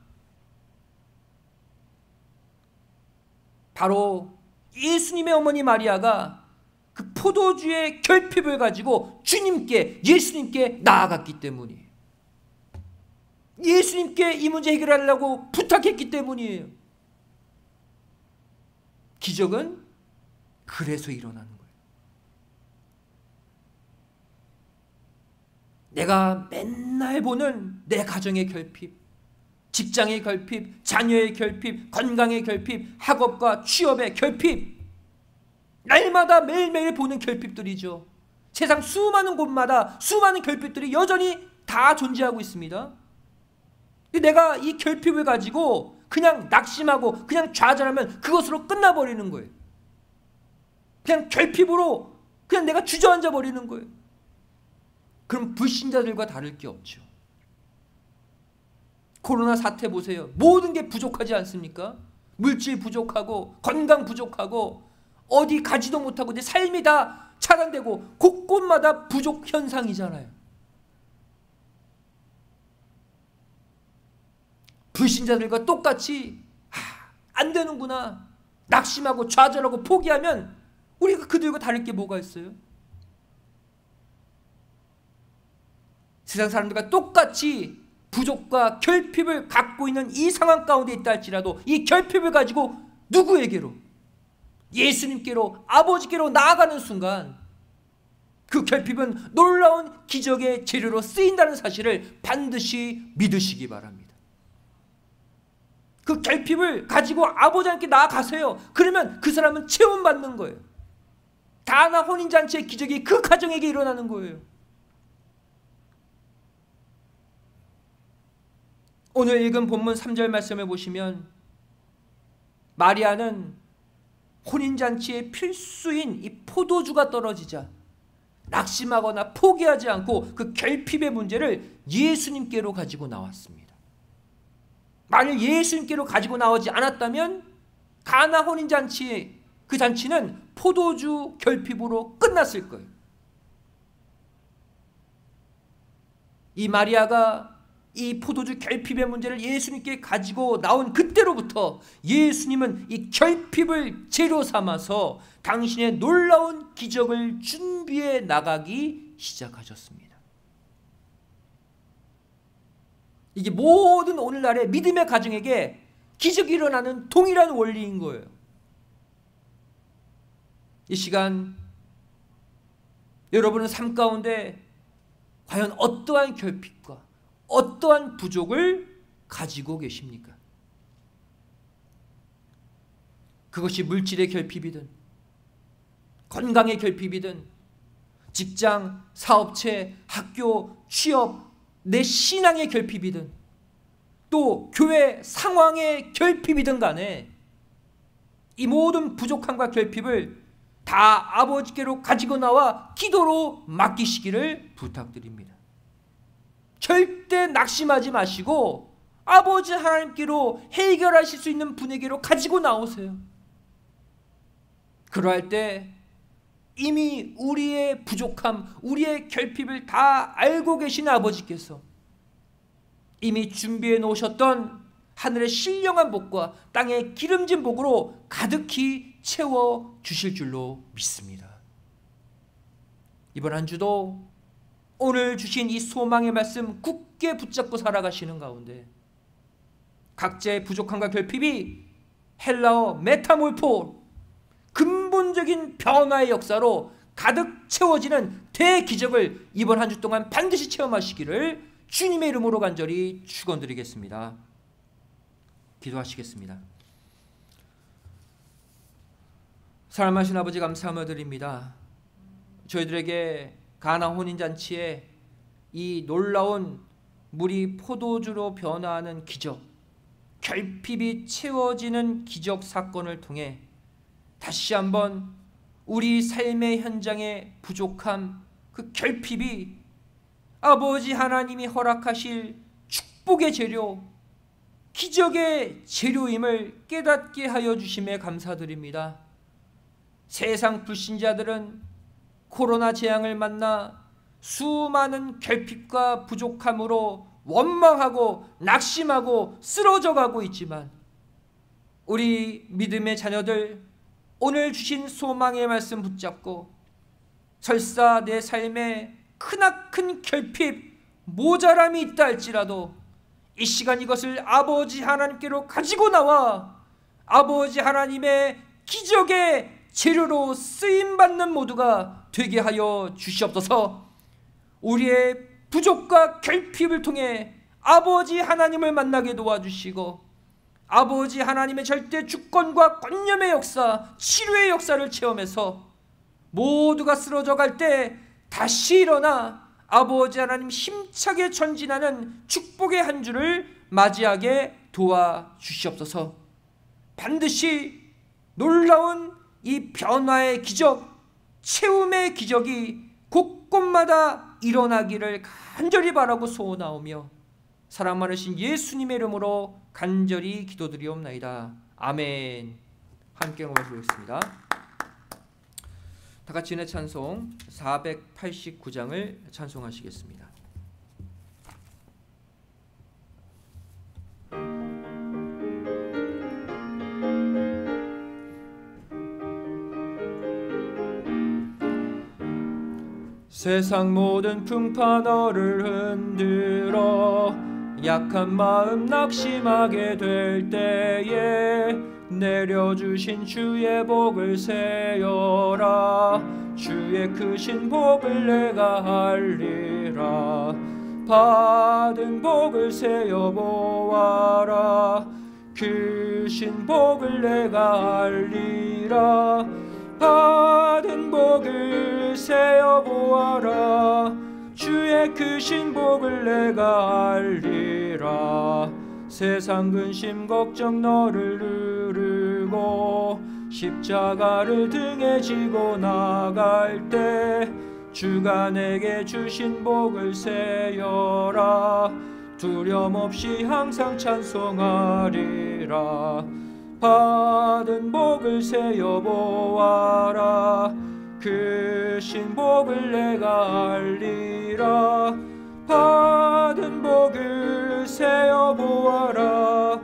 바로 예수님의 어머니 마리아가 그 포도주의 결핍을 가지고 주님께, 예수님께 나아갔기 때문이에요. 예수님께 이 문제 해결하려고 부탁했기 때문이에요. 기적은 그래서 일어나는 거예요. 내가 맨날 보는 내 가정의 결핍, 직장의 결핍, 자녀의 결핍, 건강의 결핍, 학업과 취업의 결핍, 날마다 매일매일 보는 결핍들이죠. 세상 수많은 곳마다 수많은 결핍들이 여전히 다 존재하고 있습니다. 내가 이 결핍을 가지고 그냥 낙심하고 그냥 좌절하면 그것으로 끝나버리는 거예요. 그냥 결핍으로 그냥 내가 주저앉아 버리는 거예요. 그럼 불신자들과 다를 게 없죠. 코로나 사태 보세요. 모든 게 부족하지 않습니까? 물질 부족하고 건강 부족하고 어디 가지도 못하고 내 삶이 다 차단되고 곳곳마다 부족 현상이잖아요. 불신자들과 똑같이 안 되는구나 낙심하고 좌절하고 포기하면 우리가 그들과 다를 게 뭐가 있어요? 세상 사람들과 똑같이 부족과 결핍을 갖고 있는 이 상황 가운데 있다 할지라도 이 결핍을 가지고 누구에게로? 예수님께로, 아버지께로 나아가는 순간 그 결핍은 놀라운 기적의 재료로 쓰인다는 사실을 반드시 믿으시기 바랍니다. 그 결핍을 가지고 아버지께 나아가세요. 그러면 그 사람은 체험받는 거예요. 가나 혼인잔치의 기적이 그 가정에게 일어나는 거예요. 오늘 읽은 본문 3절 말씀을 보시면 마리아는 혼인잔치의 필수인 이 포도주가 떨어지자 낙심하거나 포기하지 않고 그 결핍의 문제를 예수님께로 가지고 나왔습니다. 만일 예수님께로 가지고 나오지 않았다면 가나 혼인잔치의 그 잔치는 포도주 결핍으로 끝났을 거예요. 이 마리아가 이 포도주 결핍의 문제를 예수님께 가지고 나온 그때로부터 예수님은 이 결핍을 재료 삼아서 당신의 놀라운 기적을 준비해 나가기 시작하셨습니다. 이게 모든 오늘날의 믿음의 가정에게 기적이 일어나는 동일한 원리인 거예요. 이 시간 여러분은 삶 가운데 과연 어떠한 결핍과 어떠한 부족을 가지고 계십니까? 그것이 물질의 결핍이든 건강의 결핍이든 직장, 사업체, 학교, 취업, 내 신앙의 결핍이든 또 교회 상황의 결핍이든 간에 이 모든 부족함과 결핍을 다 아버지께로 가지고 나와 기도로 맡기시기를 부탁드립니다. 절대 낙심하지 마시고 아버지 하나님께로 해결하실 수 있는 분에게로 가지고 나오세요. 그러할 때 이미 우리의 부족함, 우리의 결핍을 다 알고 계신 아버지께서 이미 준비해 놓으셨던 하늘의 신령한 복과 땅의 기름진 복으로 가득히 채워 주실 줄로 믿습니다. 이번 한 주도 오늘 주신 이 소망의 말씀 굳게 붙잡고 살아가시는 가운데 각자의 부족함과 결핍이 헬라어 메타몰포, 근본적인 변화의 역사로 가득 채워지는 대기적을 이번 한 주 동안 반드시 체험하시기를 주님의 이름으로 간절히 축원드리겠습니다. 기도하시겠습니다. 사랑하신 아버지, 감사함을 드립니다. 저희들에게 가나 혼인잔치에 이 놀라운 물이 포도주로 변화하는 기적, 결핍이 채워지는 기적 사건을 통해 다시 한번 우리 삶의 현장의 부족함, 그 결핍이 아버지 하나님이 허락하실 축복의 재료, 기적의 재료임을 깨닫게 하여 주심에 감사드립니다. 세상 불신자들은 코로나 재앙을 만나 수많은 결핍과 부족함으로 원망하고 낙심하고 쓰러져 가고 있지만 우리 믿음의 자녀들 오늘 주신 소망의 말씀 붙잡고 설사 내 삶에 크나큰 결핍, 모자람이 있다 할지라도 이 시간 이것을 아버지 하나님께로 가지고 나와 아버지 하나님의 기적의 재료로 쓰임받는 모두가 되게 하여 주시옵소서. 우리의 부족과 결핍을 통해 아버지 하나님을 만나게 도와주시고 아버지 하나님의 절대 주권과 권념의 역사, 치료의 역사를 체험해서 모두가 쓰러져 갈 때 다시 일어나 아버지 하나님 힘차게 전진하는 축복의 한 주를 맞이하게 도와주시옵소서. 반드시 놀라운 이 변화의 기적, 채움의 기적이 곳곳마다 일어나기를 간절히 바라고 소원하오며 사랑 많으신 예수님의 이름으로 간절히 기도드리옵나이다. 아멘. 함께 고백하겠습니다. 다 같이 은혜 찬송 489장을 찬송하시겠습니다. 세상 모든 풍파 너를 흔들어 약한 마음 낙심하게 될 때에 내려주신 주의 복을 세어라. 주의 크신 복을 내가 알리라. 받은 복을 세어 보아라. 크신 복을 내가 알리라. 받은 복을 세어 보아라. 주의 크신 복을 내가 알리라. 세상 근심 걱정 너를 누르고 십자가를 등에 지고 나갈 때 주가 내게 주신 복을 세어라. 두려움 없이 항상 찬송하리라. 받은 복을 세어 보아라. 크신 복을 내가 알리라. 받은 복을 세어 보아라.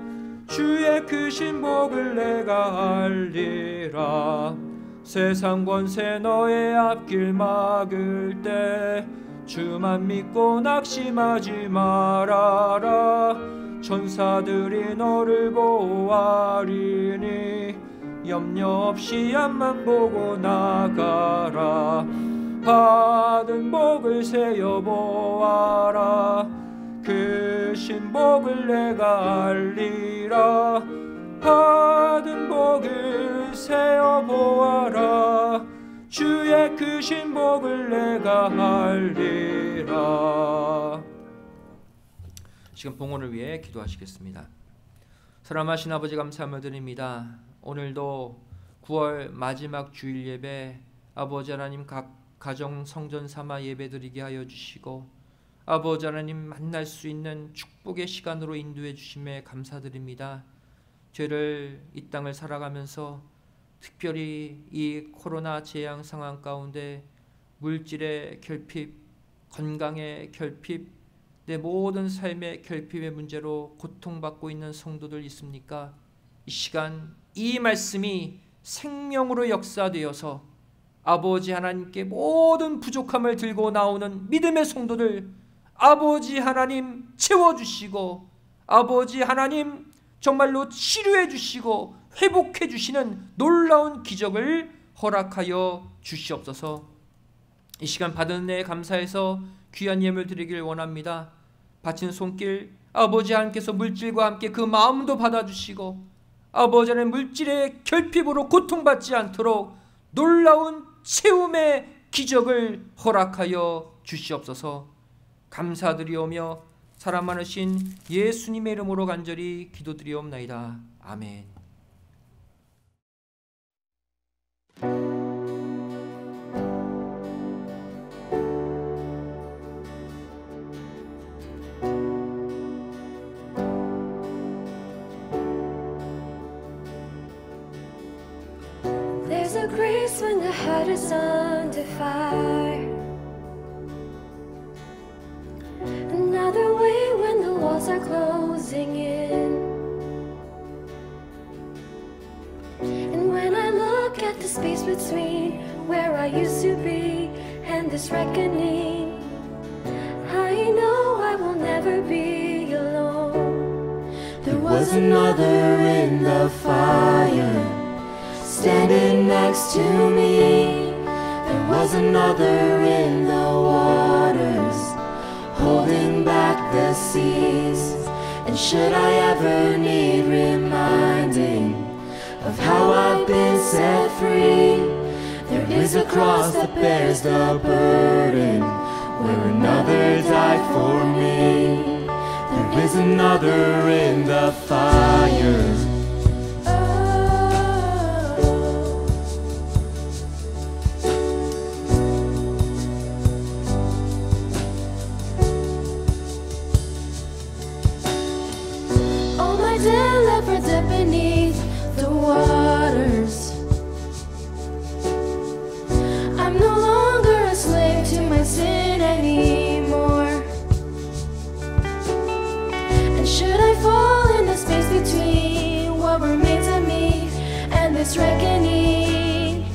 주의 크신 복을 내가 알리라. 세상 권세 너의 앞길 막을 때 주만 믿고 낙심하지 말아라. 천사들이 너를 보호하리니 염려 없이 앞만 보고 나가라. 받은 복을 세어 보아라. 크신 복을 내가 알리라. 받은 복을 세어 보아라. 주의 크신 복을 내가 알리라. 지금 봉헌을 위해 기도하시겠습니다. 사랑하신 아버지 감사함을 드립니다. 오늘도 9월 마지막 주일 예배 아버지 하나님 각 가정 성전 삼아 예배드리게 하여 주시고 아버지 하나님 만날 수 있는 축복의 시간으로 인도해 주심에 감사드립니다. 죄를 이 땅을 살아가면서 특별히 이 코로나 재앙 상황 가운데 물질의 결핍, 건강의 결핍, 내 모든 삶의 결핍의 문제로 고통받고 있는 성도들 있습니까? 이 시간 이 말씀이 생명으로 역사되어서 아버지 하나님께 모든 부족함을 들고 나오는 믿음의 성도들 아버지 하나님 채워주시고 아버지 하나님 정말로 치료해 주시고 회복해 주시는 놀라운 기적을 허락하여 주시옵소서. 이 시간 받은 은혜에 감사해서 귀한 예물 드리길 원합니다. 바친 손길 아버지 하나님께서 물질과 함께 그 마음도 받아주시고 아버지 하나님 물질의 결핍으로 고통받지 않도록 놀라운 채움의 기적을 허락하여 주시옵소서. 감사드리오며 사랑 많으신 예수님의 이름으로 간절히 기도드리옵나이다. 아멘. There's a grace when the heart is under fire, another way when the walls are closing in. And when I look at the space between where I used to be and this reckoning, I know I will never be alone. There was another in the fire, standing next to me. There was another in the waters, holding back the seas. And should I ever need reminding of how I've been set free, there is a cross that bears the burden, where another died for me. There is another in the fire. Delivered beneath the waters, I'm no longer a slave to my sin anymore. And should I fall in the space between what remains of me and this reckoning,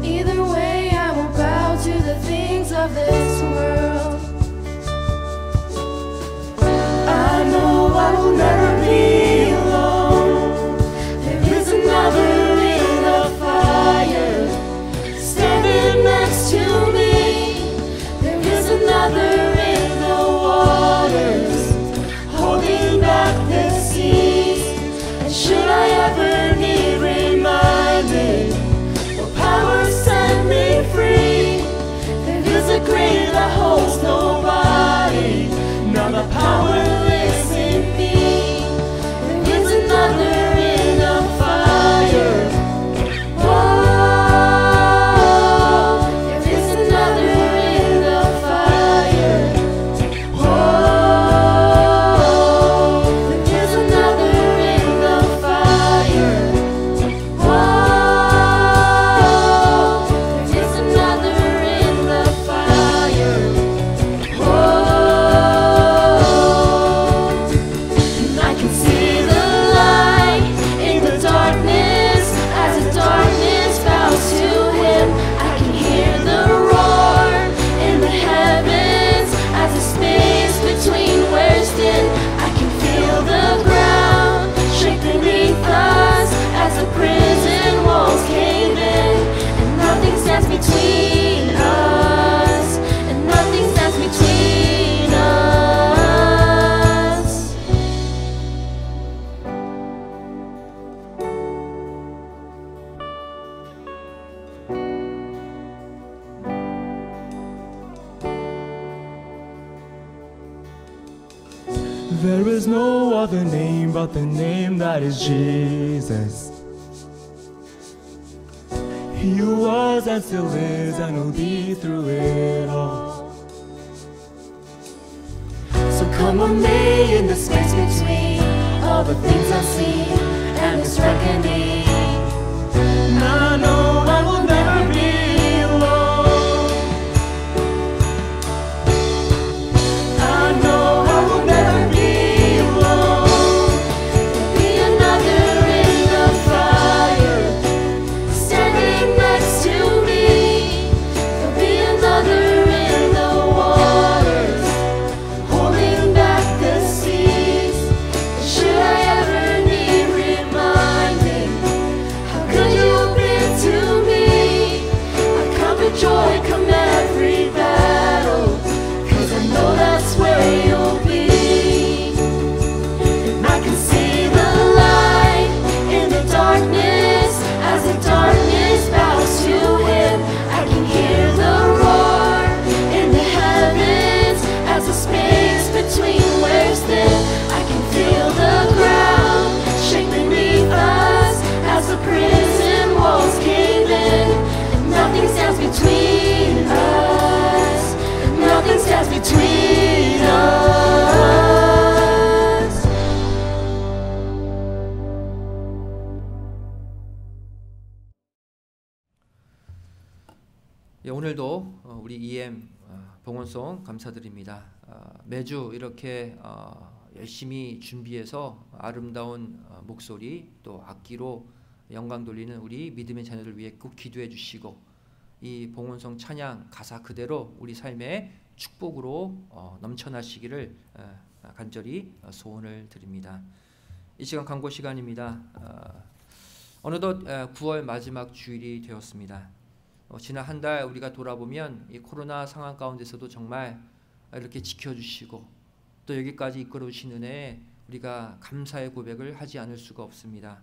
either way I won't bow to the things of this world. I know I will never be alone. There is another in the fire, standing next to me. There is another in the waters, holding back the seas. And should I ever need reminding, what power set me free, there is a grave that holds nobody. Now the power lives in me. There is another in the fire. Oh, there is another in the fire. Oh, there is another in the fire. Oh, there is another in the fire. And I can see the light in the darkness as the darkness bows to him. I can hear the roar in the heavens as the space between wears thin. I can feel the ground shake beneath us as the prison walls cave in. And nothing stands between us, and nothing stands between us. There is no other name but the name that is Jesus. He who was and still is and will be through it all. So come on me in the space between all the things I see and this reckoning. And I know I will never be alone. I know I will never be alone. There'll be another in the fire, standing next to me. There'll be another in the waters, holding back the seas. And should I ever need reminding how good you've been to me, I count the joy come every battle, 'cause I know that's where you'll be. And I can see the light in the darkness as the darkness bows to him. I can hear the roar in the heavens as the space between waves thin. I can feel the ground shake beneath us as the prison walls cave in. And nothing stands between us. And nothing stands between us. 예, 오늘도 우리 EM 봉헌송 감사드립니다. 매주 이렇게 열심히 준비해서 아름다운 목소리 또 악기로 영광 돌리는 우리 믿음의 자녀들 위해 꼭 기도해 주시고 이 봉헌송 찬양 가사 그대로 우리 삶의 축복으로 넘쳐나시기를 간절히 소원을 드립니다. 이 시간 광고 시간입니다. 어느덧 9월 마지막 주일이 되었습니다. 지난 한 달 우리가 돌아보면 이 코로나 상황 가운데서도 정말 이렇게 지켜주시고 또 여기까지 이끌어 주신 은혜에 우리가 감사의 고백을 하지 않을 수가 없습니다.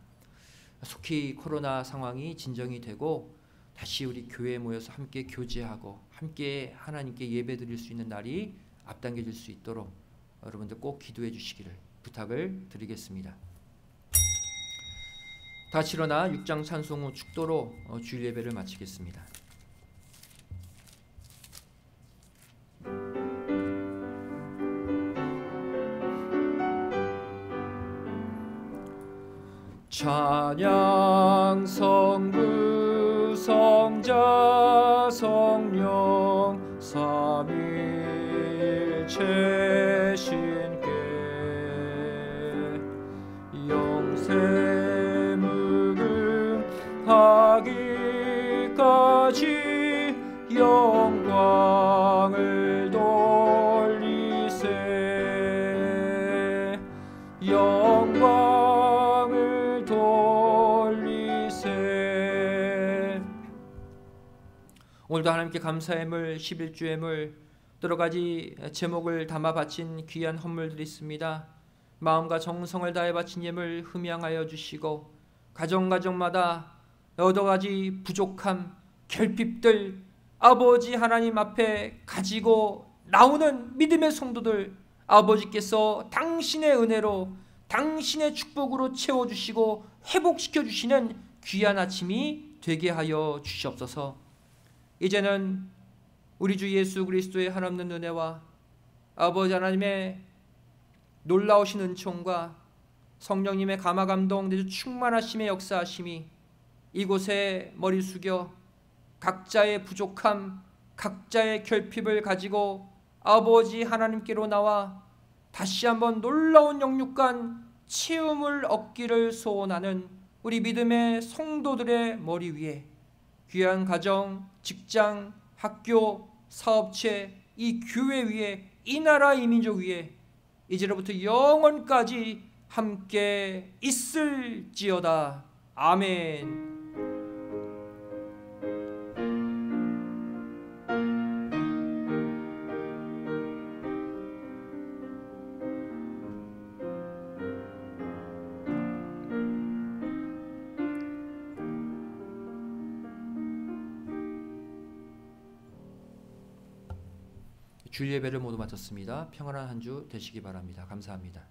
속히 코로나 상황이 진정이 되고 다시 우리 교회에 모여서 함께 교제하고 함께 하나님께 예배드릴 수 있는 날이 앞당겨질 수 있도록 여러분들 꼭 기도해 주시기를 부탁을 드리겠습니다. 다 같이 일어나 6장 찬송 후 축도로 주일 예배를 마치겠습니다. 찬양 성부 성자 성령 삼위일체 신께 영세 하기까지 영광을 돌리세 영광을 돌리세. 오늘도 하나님께 감사의 물 11주의 물 여러 가지 제목을 담아 바친 귀한 헌물들이 있습니다. 마음과 정성을 다해 바친 예물 흠양하여 주시고 가정마다 여러 가지 부족함, 결핍들 아버지 하나님 앞에 가지고 나오는 믿음의 성도들 아버지께서 당신의 은혜로 당신의 축복으로 채워주시고 회복시켜주시는 귀한 아침이 되게 하여 주시옵소서. 이제는 우리 주 예수 그리스도의 한없는 은혜와 아버지 하나님의 놀라우신 은총과 성령님의 감화감동 내주 충만하심의 역사하심이 이곳에 머리 숙여 각자의 부족함, 각자의 결핍을 가지고 아버지 하나님께로 나와 다시 한번 놀라운 영육간 체험을 얻기를 소원하는 우리 믿음의 성도들의 머리 위에 귀한 가정, 직장, 학교, 사업체, 이 교회 위에 이 나라 이 민족 위에 이제로부터 영원까지 함께 있을지어다. 아멘. 주일 예배를 모두 마쳤습니다. 평안한 한 주 되시기 바랍니다. 감사합니다.